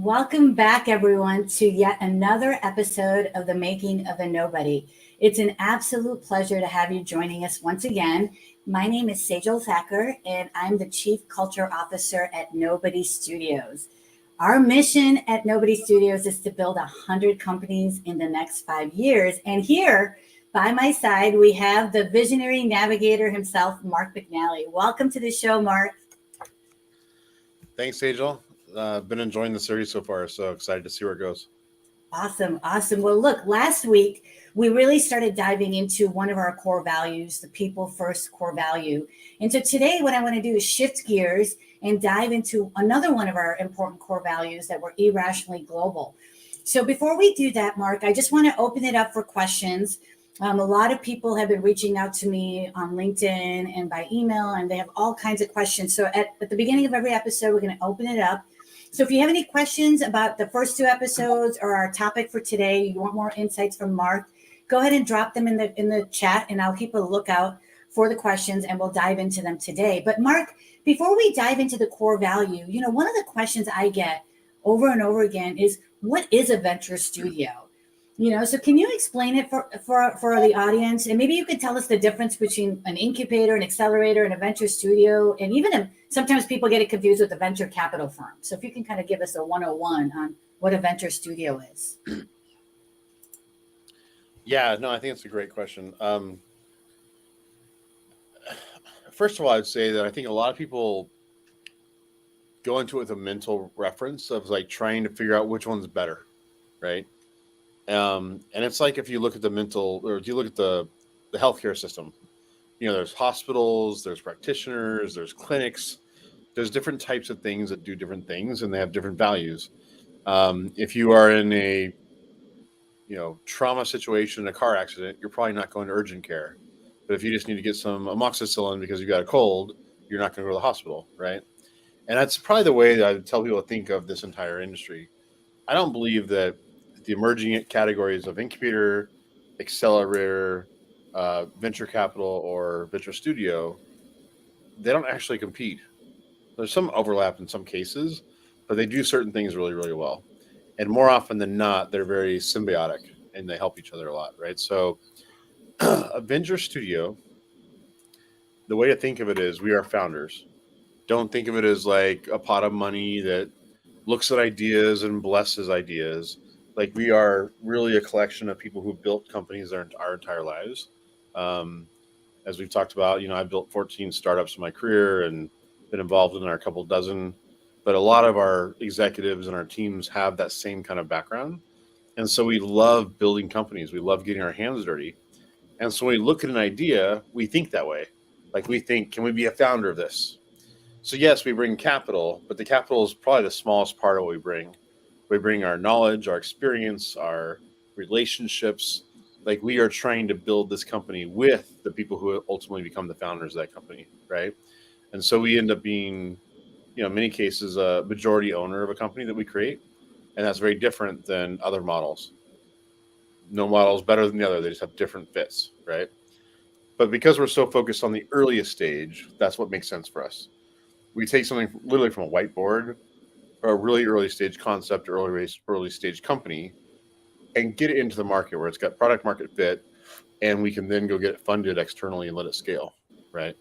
Welcome back, everyone, to yet another episode of The Making of a Nobody. It's an absolute pleasure to have you joining us once again. My name is Sejal Thacker, and I'm the Chief Culture Officer at Nobody Studios. Our mission at Nobody Studios is to build 100 companies in the next 5 years. And here by my side, we have the visionary navigator himself, Mark McNally. Welcome to the show, Mark. Thanks, Angel. Been enjoying the series so far, so excited to see where it goes. Awesome. Awesome. Well, look, last week we really started diving into one of our core values, the people first core value. And so today, what I want to do is shift gears and dive into another one of our important core values that we're irrationally global. So before we do that, Mark, I just want to open it up for questions. A lot of people have been reaching out to me on LinkedIn and by email, and they have all kinds of questions. So at the beginning of every episode, we're going to open it up. So if you have any questions about the first two episodes or our topic for today, you want more insights from Mark, go ahead and drop them in the chat, and I'll keep a lookout for the questions and we'll dive into them today. But Mark, before we dive into the core value, one of the questions I get over and over again is, what is a venture studio? So can you explain it for the audience? And maybe you could tell us the difference between an incubator, an accelerator, and a venture studio. And even sometimes people get it confused with a venture capital firm. So if you can kind of give us a 101 on what a venture studio is. Yeah, no, I think it's a great question. First of all, I'd say that I think a lot of people go into it with a mental reference of like trying to figure out which one's better, right? And it's like if you look at the mental, or if you look at the healthcare system, there's hospitals, there's practitioners, there's clinics, there's different types of things that do different things, and they have different values. If you are in a trauma situation, a car accident, you're probably not going to urgent care. But if you just need to get some amoxicillin because you got a cold, you're not going to go to the hospital, right? And that's probably the way that I would tell people to think of this entire industry. I don't believe that the emerging categories of incubator, accelerator, venture capital, or venture studio, they don't actually compete. There's some overlap in some cases, but they do certain things really, really well. And more often than not, they're very symbiotic and they help each other a lot, right? So a venture studio, the way to think of it is we are founders. Don't think of it as like a pot of money that looks at ideas and blesses ideas. Like, we are really a collection of people who built companies our entire lives. As we've talked about, I built 14 startups in my career and been involved in a couple dozen. But a lot of our executives and our teams have that same kind of background. And so we love building companies. We love getting our hands dirty. And so when we look at an idea, we think that way. Like, we think, can we be a founder of this? So yes, we bring capital, but the capital is probably the smallest part of what we bring. We bring our knowledge, our experience, our relationships. Like, we are trying to build this company with the people who ultimately become the founders of that company, right? And so we end up being, in many cases, a majority owner of a company that we create. And that's very different than other models. No model is better than the other. They just have different fits, right? But because we're so focused on the earliest stage, that's what makes sense for us. We take something literally from a whiteboard, or a really early stage concept, or early stage company, and get it into the market where it's got product market fit, and we can then go get it funded externally and let it scale, right?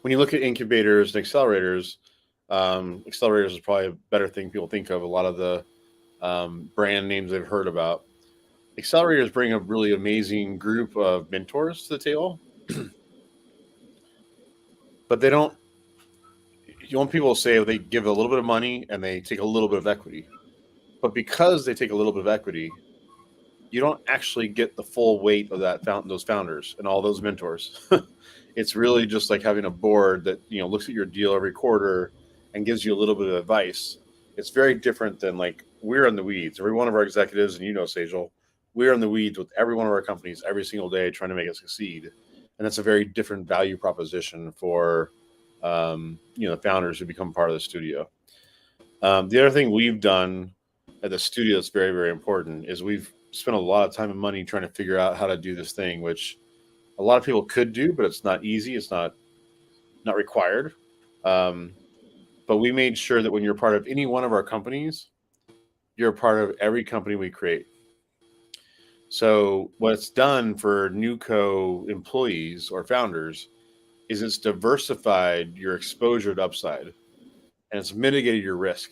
When you look at incubators and accelerators, accelerators is probably a better thing people think of. A lot of the brand names they've heard about. Accelerators bring a really amazing group of mentors to the table, but they don't. People say they give a little bit of money and they take a little bit of equity. But because they take a little bit of equity, you don't actually get the full weight of those founders and all those mentors. It's really just like having a board that looks at your deal every quarter and gives you a little bit of advice. It's very different than, like, we're in the weeds. Every one of our executives, and Sejal, we're in the weeds with every one of our companies every single day trying to make it succeed. And that's a very different value proposition for the founders who become part of the studio. The other thing we've done at the studio that's very, very important is we've spent a lot of time and money trying to figure out how to do this thing, which a lot of people could do, but it's not easy. It's not required. but we made sure that when you're part of any one of our companies, you're a part of every company we create. So what it's done for Newco employees or founders is it's diversified your exposure to upside, and it's mitigated your risk.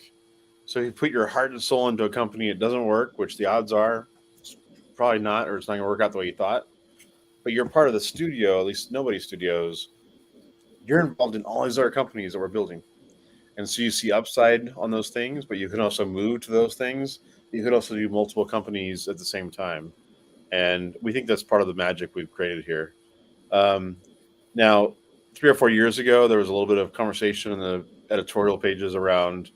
So if you put your heart and soul into a company, it doesn't work, which the odds are it's probably not, or it's not going to work out the way you thought. But you're part of the studio, at least Nobody Studios. You're involved in all these other companies that we're building. And so you see upside on those things, but you can also move to those things. You could also do multiple companies at the same time. And we think that's part of the magic we've created here. Um, Now, 3 or 4 years ago, there was a little bit of conversation in the editorial pages around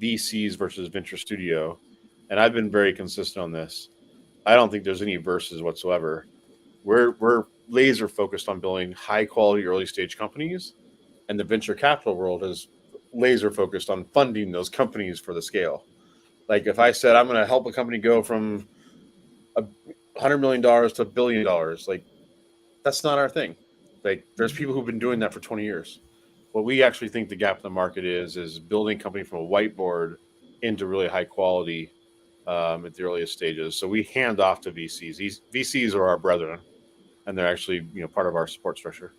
VCs versus venture studio. And I've been very consistent on this. I don't think there's any versus whatsoever. We're laser focused on building high quality early stage companies, and the venture capital world is laser focused on funding those companies for the scale. Like if I said I'm going to help a company go from $100 million to $1 billion, like that's not our thing. Like there's people who've been doing that for 20 years. What we actually think the gap in the market is building a company from a whiteboard into really high quality at the earliest stages. So we hand off to VCs. These VCs are our brethren, and they're actually part of our support structure.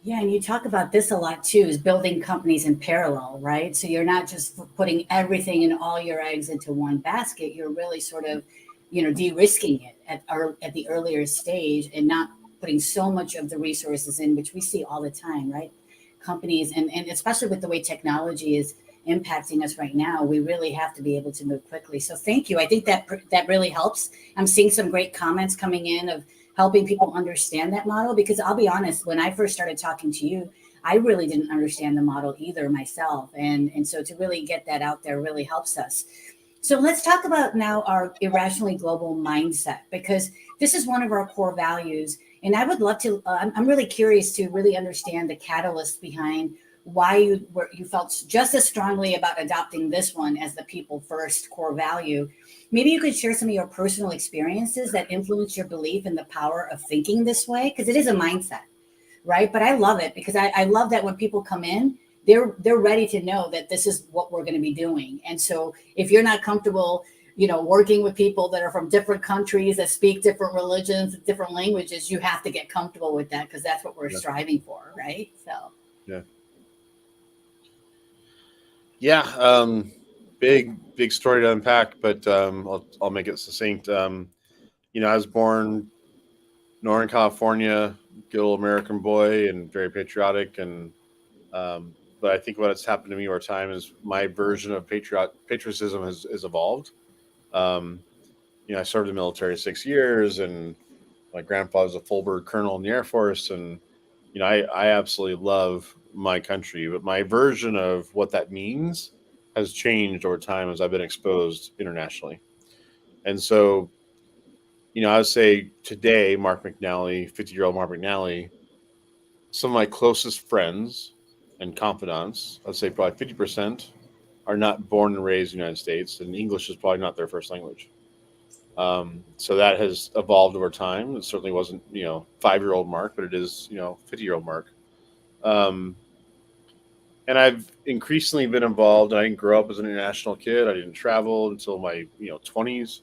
Yeah, and you talk about this a lot too, is building companies in parallel, right? So you're not just putting everything and all your eggs into one basket. You're really sort of, de-risking it at the earlier stage and not putting so much of the resources in, which we see all the time, right? Companies, and especially with the way technology is impacting us right now, we really have to be able to move quickly. So thank you. I think that really helps. I'm seeing some great comments coming in of helping people understand that model, because I'll be honest, when I first started talking to you, I really didn't understand the model either myself. And so to really get that out there really helps us. So let's talk about now our irrationally global mindset, because this is one of our core values. And I would love to, I'm really curious to really understand the catalyst behind why you felt just as strongly about adopting this one as the people first core value. Maybe you could share some of your personal experiences that influence your belief in the power of thinking this way, because it is a mindset, right? But I love it because I love that when people come in, they're ready to know that this is what we're going to be doing. And so if you're not comfortable, working with people that are from different countries that speak different religions, different languages, you have to get comfortable with that because that's what we're striving for, right? So yeah. Yeah, big story to unpack, but I'll make it succinct. I was born Northern California, good old American boy, and very patriotic. And but I think what's happened to me over time is my version of patriotism has evolved. I served in the military 6 years, and my grandpa was a full bird colonel in the Air Force, and I absolutely love my country, but my version of what that means has changed over time as I've been exposed internationally. And so, I would say today, Mark McNally, 50-year-old Mark McNally, some of my closest friends and confidants, I'd say probably 50% are not born and raised in the United States, and English is probably not their first language. So that has evolved over time. It certainly wasn't, 5-year-old Mark, but it is, 50-year-old Mark. And I've increasingly been involved. I didn't grow up as an international kid. I didn't travel until my 20s.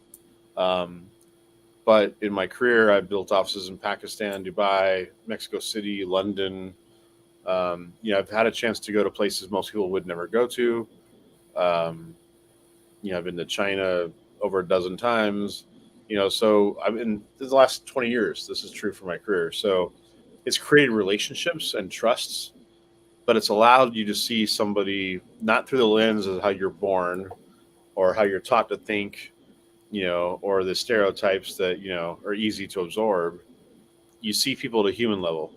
But in my career, I've built offices in Pakistan, Dubai, Mexico City, London. I've had a chance to go to places most people would never go to. I've been to China over a dozen times. So I've been the last 20 years. This is true for my career. So it's created relationships and trusts, but it's allowed you to see somebody not through the lens of how you're born or how you're taught to think, or the stereotypes that, are easy to absorb. You see people at a human level.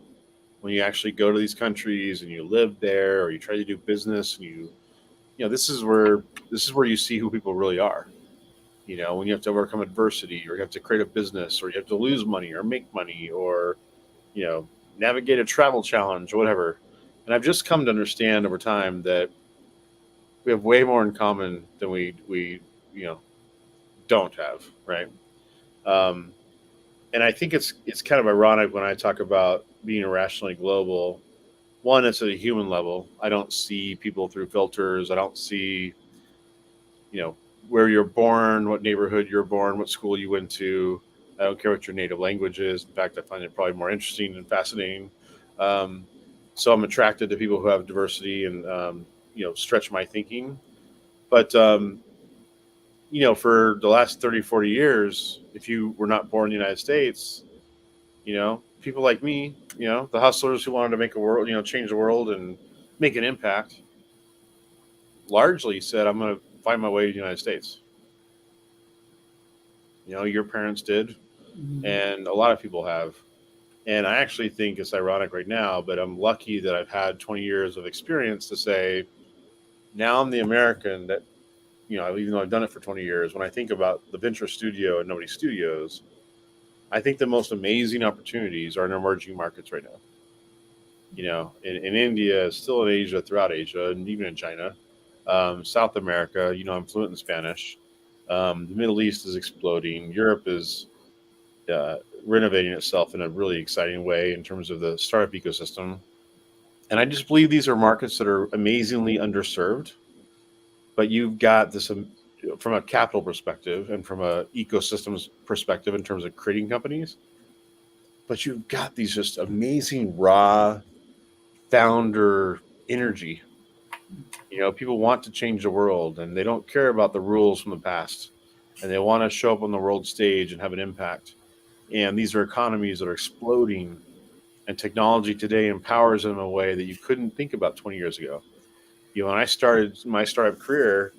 When you actually go to these countries and you live there or you try to do business and this is where you see who people really are. When you have to overcome adversity or you have to create a business or you have to lose money or make money or, navigate a travel challenge or whatever. And I've just come to understand over time that we have way more in common than we don't have, right? And I think it's kind of ironic when I talk about being irrationally global. one, it's at a human level. I don't see people through filters. I don't see, you know, where you're born, what neighborhood you're born, what school you went to. I don't care what your native language is. In fact, I find it probably more interesting and fascinating. Um, so I'm attracted to people who have diversity and, stretch my thinking. But, for the last 30, 40 years, if you were not born in the United States, people like me, the hustlers who wanted to make a world, change the world and make an impact, largely said, I'm going to find my way to the United States. Your parents did, Mhm. and a lot of people have. And I actually think it's ironic right now, but I'm lucky that I've had 20 years of experience to say, now I'm the American that, even though I've done it for 20 years, when I think about the venture studio and Nobody Studios, I think the most amazing opportunities are in emerging markets right now. In India, still in Asia, throughout Asia, and even in China, South America, I'm fluent in Spanish. The Middle East is exploding. Europe is uh, renovating itself in a really exciting way in terms of the startup ecosystem. And I just believe these are markets that are amazingly underserved. But you've got this from a capital perspective and from a ecosystems perspective in terms of creating companies. But you've got these just amazing raw founder energy. People want to change the world and they don't care about the rules from the past. And they want to show up on the world stage and have an impact. And these are economies that are exploding, and technology today empowers them in a way that you couldn't think about 20 years ago. When I started my startup career,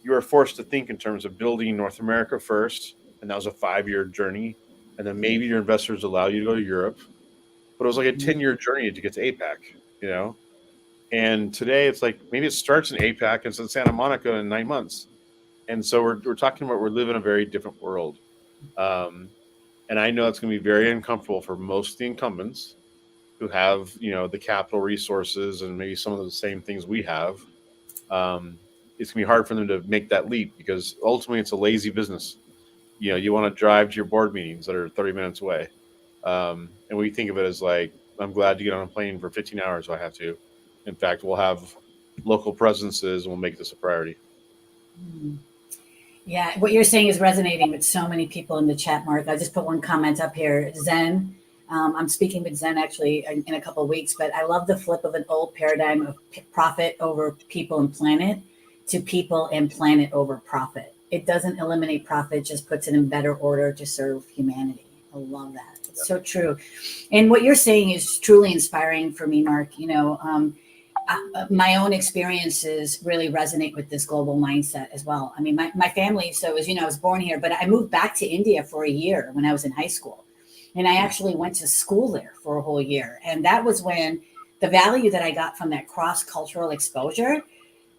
you were forced to think in terms of building North America first, and that was a 5-year journey. And then maybe your investors allow you to go to Europe, but it was like a Mhm. 10-year journey to get to APAC, you know? And today it's like maybe it starts in APAC and it's in Santa Monica in 9 months. And so we're talking about we're living in a very different world. Um, and I know it's going to be very uncomfortable for most of the incumbents who have, the capital resources and maybe some of the same things we have. It's going to be hard for them to make that leap because ultimately it's a lazy business. You want to drive to your board meetings that are 30 minutes away. And we think of it as like, I'm glad to get on a plane for 15 hours if I have to. In fact, we'll have local presences and we'll make this a priority. Mhm. Yeah, what you're saying is resonating with so many people in the chat, Mark. I just put one comment up here. Zen, I'm speaking with Zen actually in a couple of weeks, but I love the flip of an old paradigm of profit over people and planet to people and planet over profit. It doesn't eliminate profit, just puts it in better order to serve humanity. I love that. It's so true. And what you're saying is truly inspiring for me, Mark. My own experiences really resonate with this global mindset as well. I mean, my family, so as you know, I was born here, but I moved back to India for a year when I was in high school. And I actually went to school there for a whole year. And that was when the value that I got from that cross cultural exposure,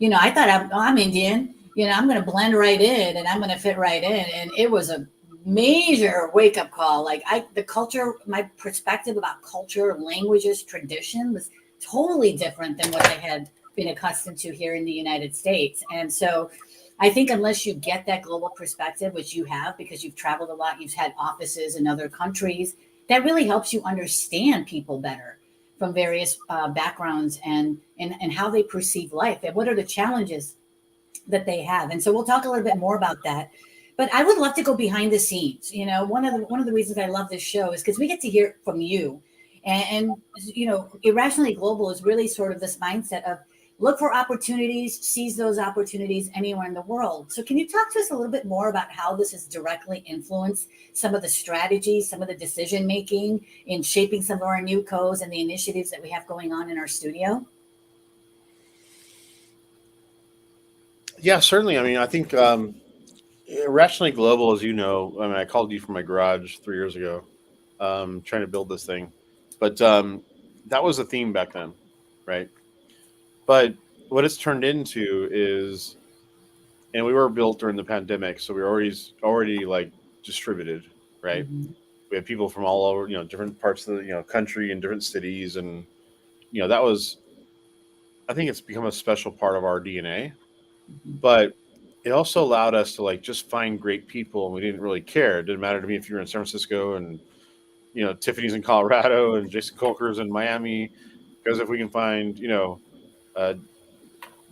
I thought I'm Indian, I'm going to blend right in and I'm going to fit right in. And it was a major wake up call. Like the culture, my perspective about culture, languages, tradition was totally different than what I had been accustomed to here in the United States. And so I think unless you get that global perspective, which you have because you've traveled a lot, you've had offices in other countries, that really helps you understand people better from various backgrounds and how they perceive life and what are the challenges that they have. And so we'll talk a little bit more about that. But I would love to go behind the scenes. One of the reasons I love this show is because we get to hear from you. And Irrationally Global is really sort of this mindset of look for opportunities, seize those opportunities anywhere in the world. So can you talk to us a little bit more about how this has directly influenced some of the strategies, some of the decision making in shaping some of our new codes and the initiatives that we have going on in our studio? Yeah, certainly. I mean, I think Irrationally Global, as you know, I mean, I called you from my garage 3 years ago, trying to build this thing. But that was a theme back then, right? But what it's turned into is, and we were built during the pandemic, so we were already like distributed, right? Mm-hmm. We had people from all over, different parts of the country and different cities, and that was, I think it's become a special part of our DNA. Mm-hmm. But it also allowed us to like just find great people, and we didn't really care. It didn't matter to me if you were in San Francisco and Tiffany's in Colorado and Jason Colker's in Miami. Because if we can find, uh,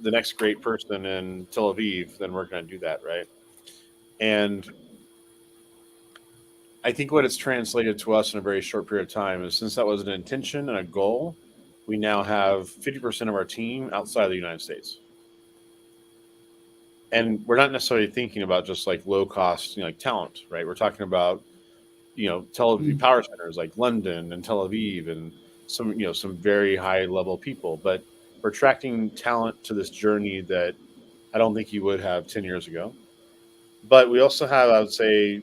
the next great person in Tel Aviv, then we're going to do that, right? And I think what it's translated to us in a very short period of time is, since that was an intention and a goal, we now have 50% of our team outside of the United States. And we're not necessarily thinking about just like low cost, like talent, right? We're talking about, Tel Aviv Mm. power centers like London and Tel Aviv and some very high level people. But we're attracting talent to this journey that I don't think you would have 10 years ago. But we also have, I would say,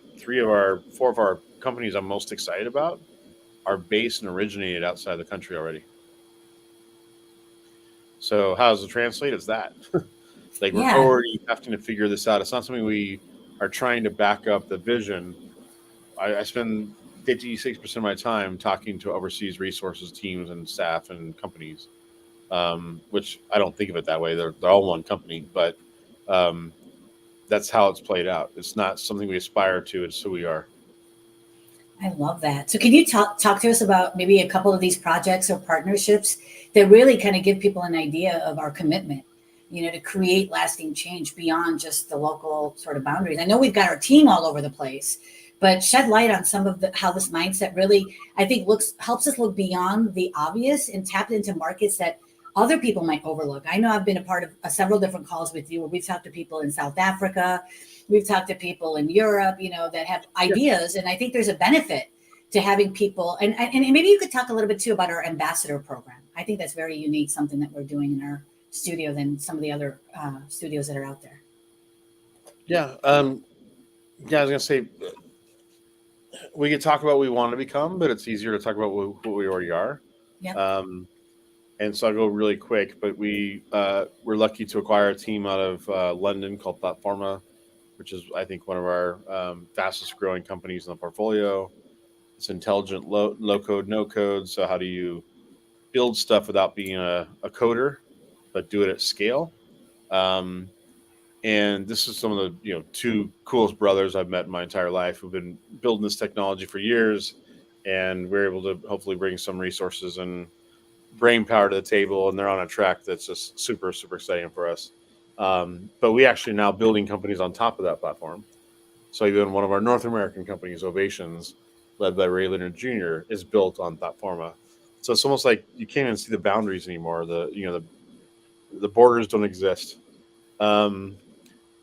four of our companies I'm most excited about are based and originated outside the country already. So how does it translate? It's that. Like, we're Yeah. already having to figure this out. It's not something we are trying to back up the vision. I spend 56% of my time talking to overseas resources teams and staff and companies, which I don't think of it that way. They're all one company, but um, that's how it's played out. It's not something we aspire to. It's who we are. I love that. So, can you talk to us about maybe a couple of these projects or partnerships that really kind of give people an idea of our commitment, to create lasting change beyond just the local sort of boundaries? I know we've got our team all over the place, but shed light on some of how this mindset really, I think, helps us look beyond the obvious and tap into markets that other people might overlook. I know I've been a part of several different calls with you where we've talked to people in South Africa. We've talked to people in Europe, that have Yeah. ideas. And I think there's a benefit to having people. And maybe you could talk a little bit too about our ambassador program. I think that's very unique, something that we're doing in our studio than some of the other studios that are out there. Yeah. Yeah. I was gonna say, we could talk about what we want to become, but it's easier to talk about what we already are. Yep. Um, and so I'll go really quick. But we're lucky to acquire a team out of London called Platforma, which is, I think, one of our fastest growing companies in the portfolio. It's intelligent low code, no code. So how do you build stuff without being a coder, but do it at scale? Um, and this is some of the two coolest brothers I've met in my entire life who've been building this technology for years, and we're able to hopefully bring some resources and brain power to the table, and they're on a track that's just super super exciting for us. But we actually now building companies on top of that platform. So even one of our North American companies, Ovations, led by Ray Leonard Jr., is built on Platforma. So it's almost like you can't even see the boundaries anymore. The borders don't exist. Um,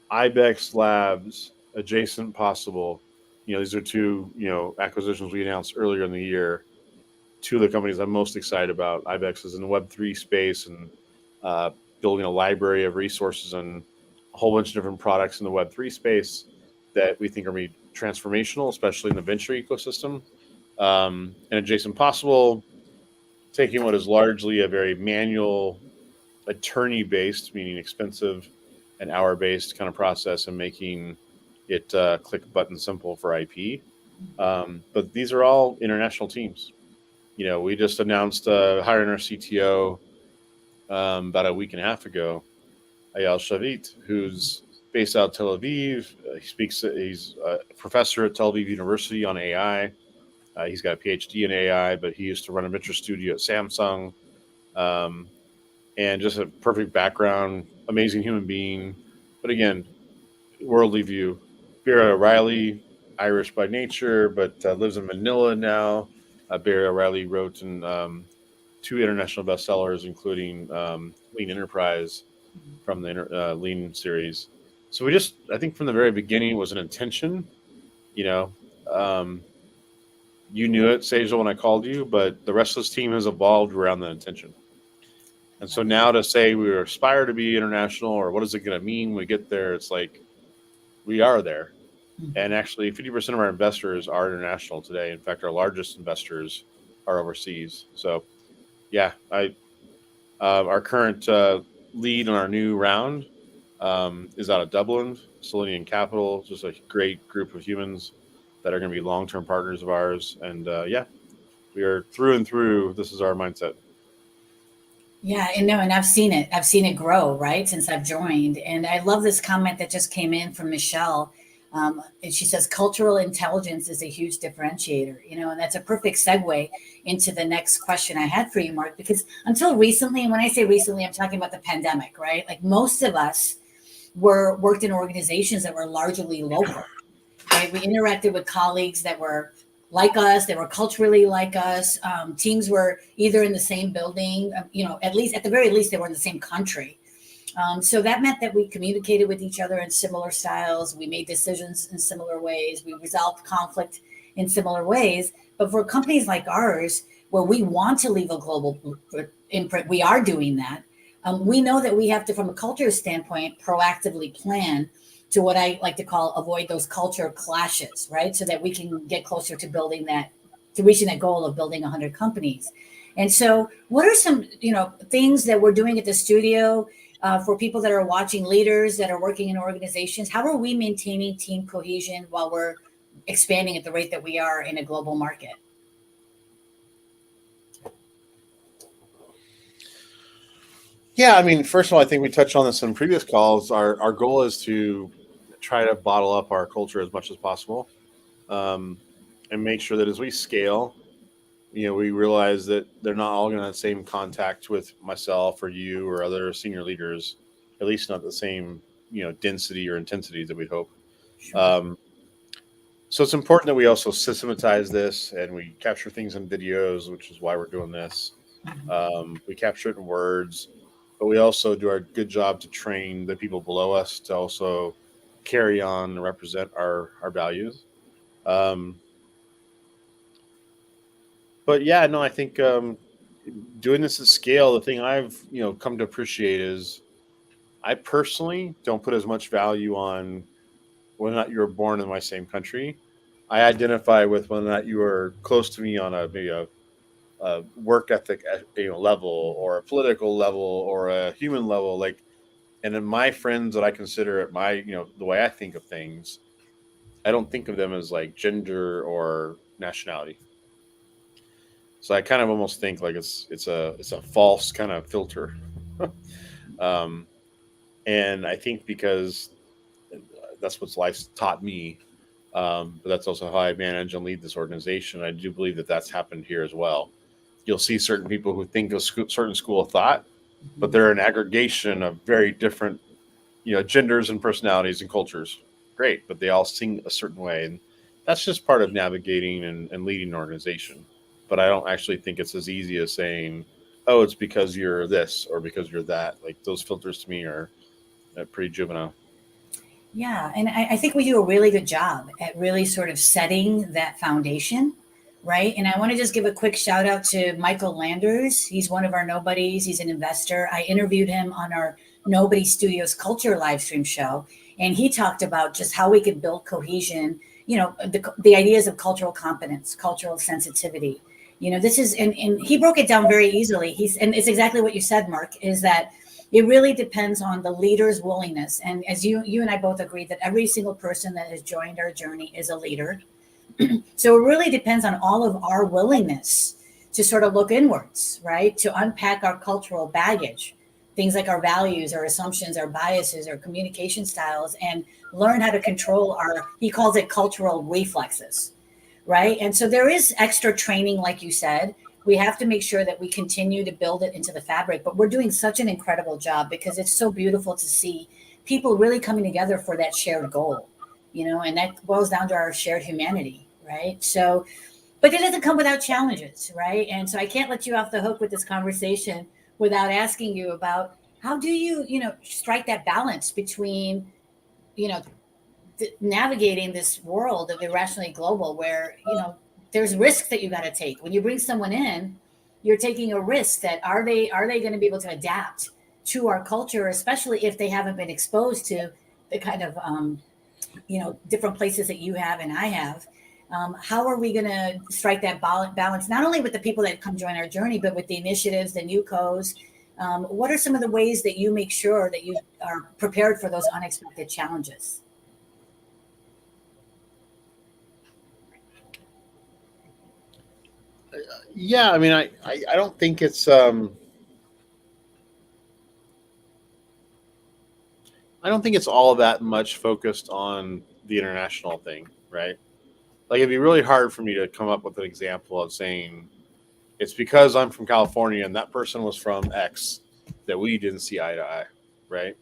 Ibex Labs, Adjacent Possible. These are two acquisitions we announced earlier in the year. Two of the companies I'm most excited about. Ibex is in the Web3 space and uh, building a library of resources and a whole bunch of different products in the Web3 space that we think are going to be transformational, especially in the venture ecosystem. And Adjacent Possible, taking what is largely a very manual, attorney based, meaning expensive and hour based kind of process, and making it click button simple for IP. But these are all international teams. We just announced hiring our CTO about a week and a half ago, Ayal Shavit, who's based out of Tel Aviv. He's a professor at Tel Aviv University on AI. He's got a PhD in AI, but he used to run a venture studio at Samsung. Um, and just a perfect background, amazing human being. But again, worldly view. Barry O'Reilly, Irish by nature, but lives in Manila now. Barry O'Reilly wrote in two international bestsellers, including Lean Enterprise from the Lean series. So I think from the very beginning it was an intention. You know, um, you knew it, Sejal, when I called you, but the rest of this team has evolved around the intention. And so now to say we aspire to be international, or what is it going to mean when we get there? It's like we are there. And actually, 50% of our investors are international today. In fact, our largest investors are overseas. So, yeah, our current lead on our new round is out of Dublin, Selenium Capital, just a great group of humans that are going to be long-term partners of ours. And yeah, we are through and through. This is our mindset. Yeah, and no, and I've seen it. I've seen it grow, right, since I've joined. And I love this comment that just came in from Michelle. And she says cultural intelligence is a huge differentiator, and that's a perfect segue into the next question I had for you, Mark, because until recently, and when I say recently, I'm talking about the pandemic, right? Like most of us worked in organizations that were largely local, right? We interacted with colleagues that were like us, they were culturally like us. Teams were either in the same building, at the very least, they were in the same country. So that meant that we communicated with each other in similar styles. We made decisions in similar ways. We resolved conflict in similar ways. But for companies like ours, where we want to leave a global imprint, we are doing that. We know that we have to, from a culture standpoint, proactively plan to what I like to call avoid those culture clashes, right? So that we can get closer to reaching that goal of building 100 companies. And so what are some, things that we're doing at the studio for people that are watching, leaders that are working in organizations? How are we maintaining team cohesion while we're expanding at the rate that we are in a global market? Yeah, I mean, first of all, I think we touched on this in previous calls. Our goal is to try to bottle up our culture as much as possible, and make sure that as we scale, we realize that they're not all going to have the same contact with myself or you or other senior leaders, at least not the same, density or intensity that we hope. Sure. So it's important that we also systematize this and we capture things in videos, which is why we're doing this. We capture it in words, but we also do our good job to train the people below us to also carry on and represent our values. But yeah, no, I think doing this at scale, the thing I've come to appreciate is I personally don't put as much value on whether or not you were born in my same country. I identify with whether or not you are close to me on maybe a work ethic level or a political level or a human level. Like, and then my friends that I consider at my the way I think of things, I don't think of them as like gender or nationality. So I kind of almost think like it's a false kind of filter. um, and I think because that's what life's taught me, but that's also how I manage and lead this organization. I do believe that that's happened here as well. You'll see certain people who think of certain school of thought, but they're an aggregation of very different, genders and personalities and cultures. Great, but they all sing a certain way, and that's just part of navigating and leading an organization. But I don't actually think it's as easy as saying, "Oh, it's because you're this or because you're that." Like those filters to me are pretty juvenile. Yeah, and I think we do a really good job at really sort of setting that foundation, right? And I want to just give a quick shout out to Michael Landers. He's one of our nobodies. He's an investor. I interviewed him on our Nobody Studios Culture live stream show, and he talked about just how we could build cohesion. The ideas of cultural competence, cultural sensitivity. This is, and he broke it down very easily. And it's exactly what you said, Mark, is that it really depends on the leader's willingness. And as you and I both agree that every single person that has joined our journey is a leader. So it really depends on all of our willingness to sort of look inwards, right? To unpack our cultural baggage, things like our values, our assumptions, our biases, our communication styles, and learn how to control he calls it cultural reflexes, right? And so there is extra training, like you said. We have to make sure that we continue to build it into the fabric, but we're doing such an incredible job because it's so beautiful to see people really coming together for that shared goal, and that boils down to our shared humanity, right? So, but it doesn't come without challenges, right? And so I can't let you off the hook with this conversation without asking you about how do you, strike that balance between, navigating this world of irrationally global where, there's risks that you got to take when you bring someone in. You're taking a risk that are they going to be able to adapt to our culture, especially if they haven't been exposed to the kind of different places that you have and I have. How are we going to strike that balance, not only with the people that come join our journey, but with the initiatives, the new co's? What are some of the ways that you make sure that you are prepared for those unexpected challenges? Yeah, I mean, I don't think it's I don't think it's all that much focused on the international thing, right? Like it'd be really hard for me to come up with an example of saying it's because I'm from California and that person was from X that we didn't see eye to eye, right?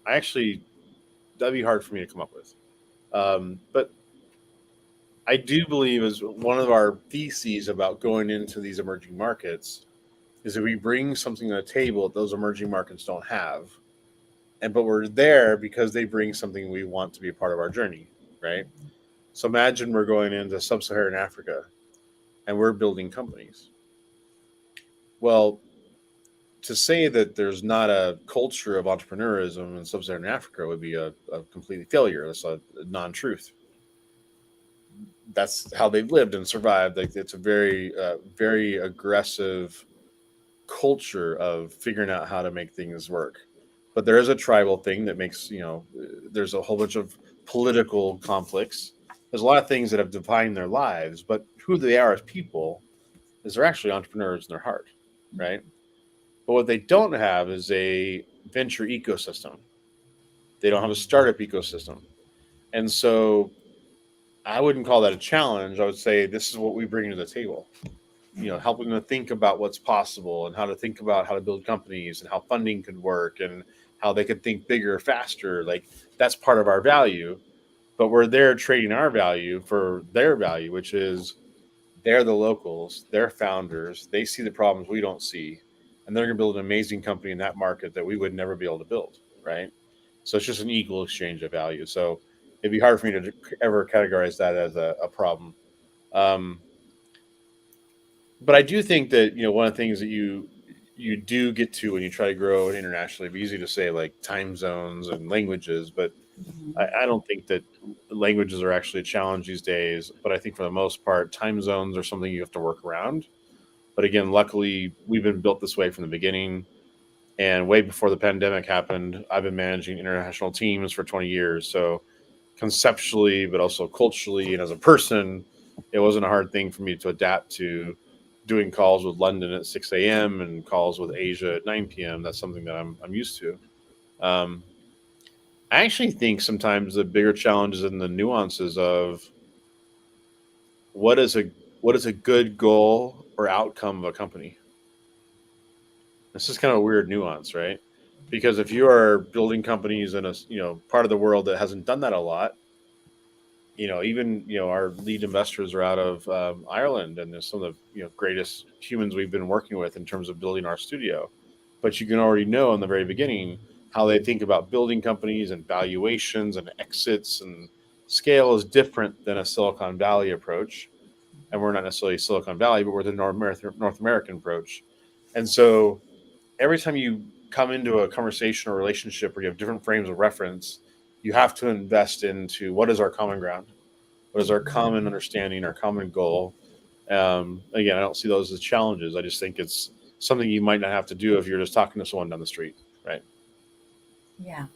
I actually that'd be hard for me to come up with. But I do believe as one of our theses about going into these emerging markets is that we bring something to the table that those emerging markets don't have, and but we're there because they bring something we want to be a part of our journey, right? So imagine we're going into sub-Saharan Africa and we're building companies. Well, to say that there's not a culture of entrepreneurism in sub-Saharan Africa would be a complete failure. That's a non-truth. That's how they've lived and survived. Like it's a very aggressive culture of figuring out how to make things work. But there is a tribal thing that makes there's a whole bunch of political conflicts. There's a lot of things that have defined their lives, but who they are as people is they're actually entrepreneurs in their heart, right? But what they don't have is a venture ecosystem. They don't have a startup ecosystem. And so I wouldn't call that a challenge. I would say this is what we bring to the table. Helping them to think about what's possible and how to think about how to build companies and how funding could work and how they could think bigger, faster. Like that's part of our value. But we're there trading our value for their value, which is they're the locals, they're founders, they see the problems we don't see, and they're going to build an amazing company in that market that we would never be able to build, right? So it's just an equal exchange of value. So it'd be hard for me to ever categorize that as a problem. But I do think that one of the things that you do get to when you try to grow internationally, it'd be easy to say like time zones and languages, but I don't think that languages are actually a challenge these days. But I think for the most part, time zones are something you have to work around. But again, luckily, we've been built this way from the beginning. And way before the pandemic happened, I've been managing international teams for 20 years. So conceptually, but also culturally and as a person, it wasn't a hard thing for me to adapt to doing calls with London at 6 a.m. and calls with Asia at 9 p.m. That's something that I'm used to. Um, I actually think sometimes the bigger challenge is in the nuances of what is a good goal or outcome of a company. This is kind of a weird nuance, right? Because if you are building companies in a part of the world that hasn't done that a lot, even our lead investors are out of Ireland, and there's some of the greatest humans we've been working with in terms of building our studio. But you can already know in the very beginning how they think about building companies and valuations and exits and scale is different than a Silicon Valley approach. And we're not necessarily Silicon Valley, but we're the North American approach. And so every time you come into a conversation or relationship where you have different frames of reference, you have to invest into what is our common ground, what is our common understanding, our common goal. Again, I don't see those as challenges. I just think it's something you might not have to do if you're just talking to someone down the street, right? Yeah.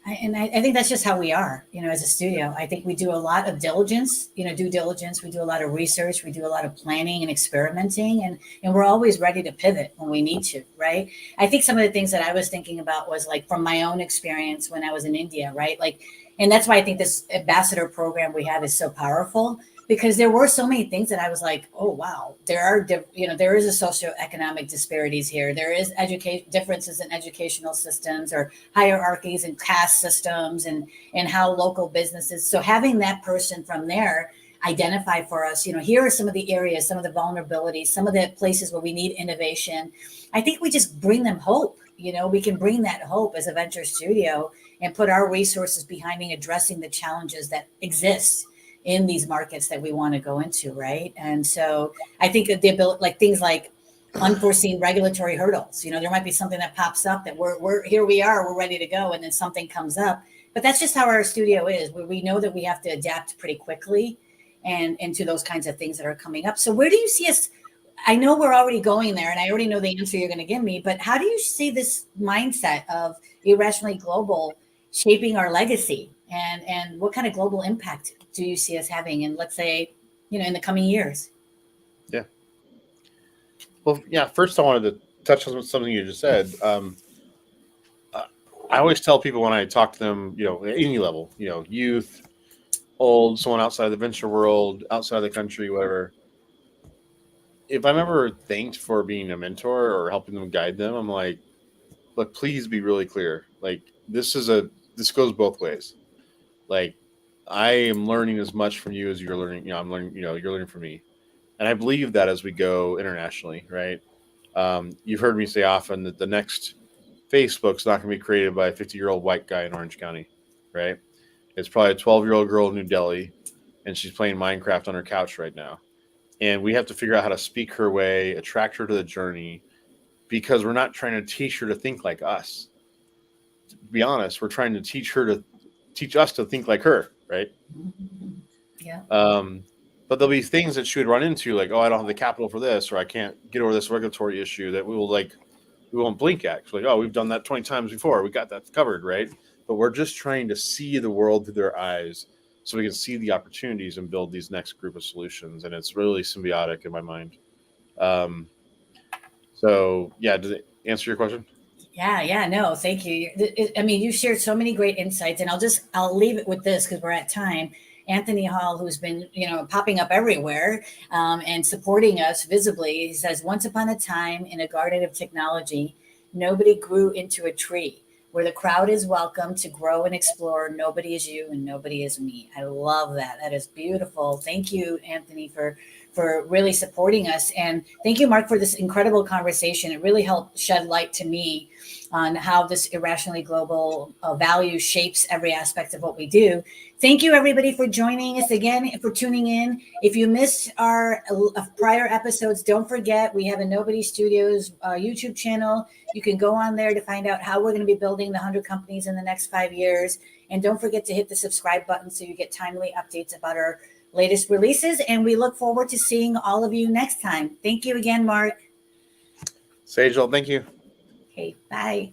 I think that's just how we are, as a studio. I think we do a lot of diligence, due diligence. We do a lot of research. We do a lot of planning and experimenting, and we're always ready to pivot when we need to, right? I think some of the things that I was thinking about was like from my own experience when I was in India, right? Like, and that's why I think this ambassador program we have is so powerful, because there were so many things that I was like, oh wow, there is a socioeconomic disparities here. There is education differences in educational systems or hierarchies and caste systems and how local businesses. So having that person from there identify for us, here are some of the areas, some of the vulnerabilities, some of the places where we need innovation. I think we just bring them hope. We can bring that hope as a venture studio and put our resources behind addressing the challenges that exist in these markets that we want to go into, right? And so I think that the ability, like things like unforeseen regulatory hurdles, there might be something that pops up that we're here, we're ready to go, and then something comes up. But that's just how our studio is. We know that we have to adapt pretty quickly and to those kinds of things that are coming up. So where do you see us? I know we're already going there, and I already know the answer you're going to give me, but how do you see this mindset of Irrationally Global shaping our legacy, and what kind of global impact do you see us having in, let's say, in the coming years? Yeah. Well, yeah. First, I wanted to touch on something you just said. I always tell people when I talk to them, at any level, youth, old, someone outside the venture world, outside the country, whatever. If I'm ever thanked for being a mentor or helping them guide them, I'm like, look, please be really clear. Like this goes both ways. Like I am learning as much from you as you're learning. I'm learning. You're learning from me, and I believe that as we go internationally, right? You've heard me say often that the next Facebook's not going to be created by a 50-year-old white guy in Orange County, right? It's probably a 12-year-old girl in New Delhi, and she's playing Minecraft on her couch right now. And we have to figure out how to speak her way, attract her to the journey, because we're not trying to teach her to think like us. To be honest, we're trying to teach us to think like her, right? Yeah. But there'll be things that she would run into, like, oh, I don't have the capital for this, or I can't get over this regulatory issue, that we won't blink at. It's like, oh, we've done that 20 times before. We got that covered, right? But we're just trying to see the world through their eyes so we can see the opportunities and build these next group of solutions. And it's really symbiotic in my mind. So, yeah, does it answer your question? Yeah, no, thank you. I mean, you shared so many great insights, and I'll leave it with this because we're at time. Anthony Hall, who's been, popping up everywhere and supporting us visibly, he says, once upon a time in a garden of technology, nobody grew into a tree. Where the crowd is welcome to grow and explore, nobody is you and nobody is me. I love that. That is beautiful. Thank you, Anthony, for really supporting us. And thank you, Mark, for this incredible conversation. It really helped shed light to me on how this irrationally global value shapes every aspect of what we do. Thank you, everybody, for joining us again, for tuning in. If you missed our prior episodes, don't forget we have a Nobody Studios YouTube channel. You can go on there to find out how we're going to be building the 100 companies in the next 5 years. And don't forget to hit the subscribe button so you get timely updates about our latest releases. And we look forward to seeing all of you next time. Thank you again, Mark. Sejal, thank you. Okay, bye.